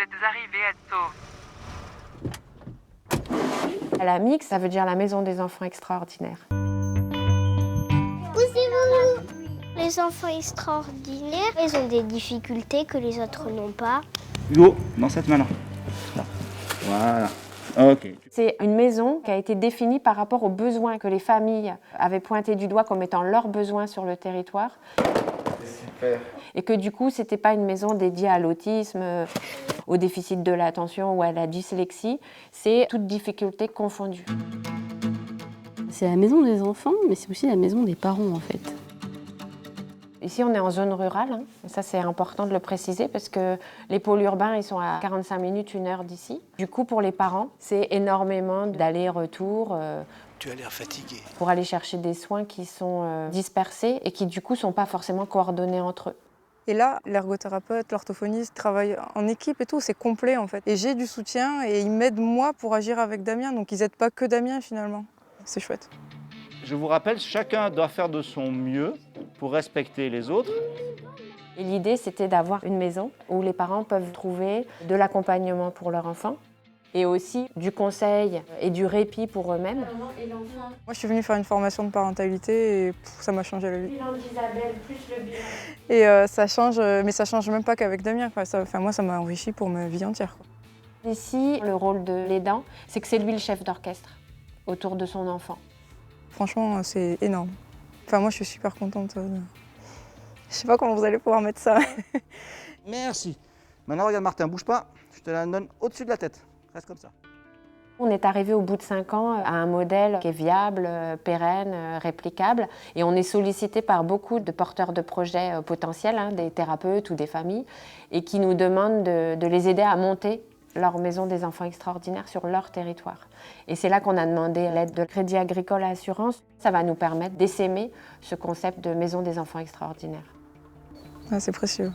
êtes arrivés à tôt. La MIX, ça veut dire la maison des enfants extraordinaires. Poussez-vous! Les enfants extraordinaires, ils ont des difficultés que les autres n'ont pas. Hugo, dans cette main-là. Là. Voilà. Ok. C'est une maison qui a été définie par rapport aux besoins que les familles avaient pointés du doigt comme étant leurs besoins sur le territoire. Super. Et que du coup, c'était pas une maison dédiée à l'autisme, au déficit de l'attention ou à la dyslexie. C'est toutes difficultés confondues. C'est la maison des enfants, mais c'est aussi la maison des parents en fait. Ici, on est en zone rurale, hein. Et ça c'est important de le préciser parce que les pôles urbains, ils sont à 45 minutes, 1 heure d'ici. Du coup, pour les parents, c'est énormément d'aller-retour Tu as l'air fatigué. pour aller chercher des soins qui sont dispersés et qui du coup ne sont pas forcément coordonnés entre eux. Et là, l'ergothérapeute, l'orthophoniste travaillent en équipe et tout, c'est complet en fait. Et j'ai du soutien et ils m'aident moi pour agir avec Damien, donc ils n'aident pas que Damien finalement. C'est chouette. Je vous rappelle, chacun doit faire de son mieux pour respecter les autres. Et l'idée, c'était d'avoir une maison où les parents peuvent trouver de l'accompagnement pour leur enfant et aussi du conseil et du répit pour eux-mêmes. Moi, je suis venue faire une formation de parentalité et ça m'a changé la vie. Et ça change, mais ça change même pas qu'avec Damien. Moi, ça m'a enrichi pour ma vie entière, quoi. Ici, le rôle de l'aidant, c'est que c'est lui le chef d'orchestre autour de son enfant. Franchement, c'est énorme. Enfin, moi, je suis super contente. Je sais pas comment vous allez pouvoir mettre ça. Merci. Maintenant, regarde Martin, bouge pas. Je te la donne au-dessus de la tête. Reste comme ça. On est arrivé au bout de 5 ans à un modèle qui est viable, pérenne, réplicable. Et on est sollicité par beaucoup de porteurs de projets potentiels, hein, des thérapeutes ou des familles, et qui nous demandent de les aider à monter leur maison des enfants extraordinaires sur leur territoire. Et c'est là qu'on a demandé l'aide de Crédit Agricole Assurance. Ça va nous permettre d'essaimer ce concept de maison des enfants extraordinaires. Ah, c'est précieux.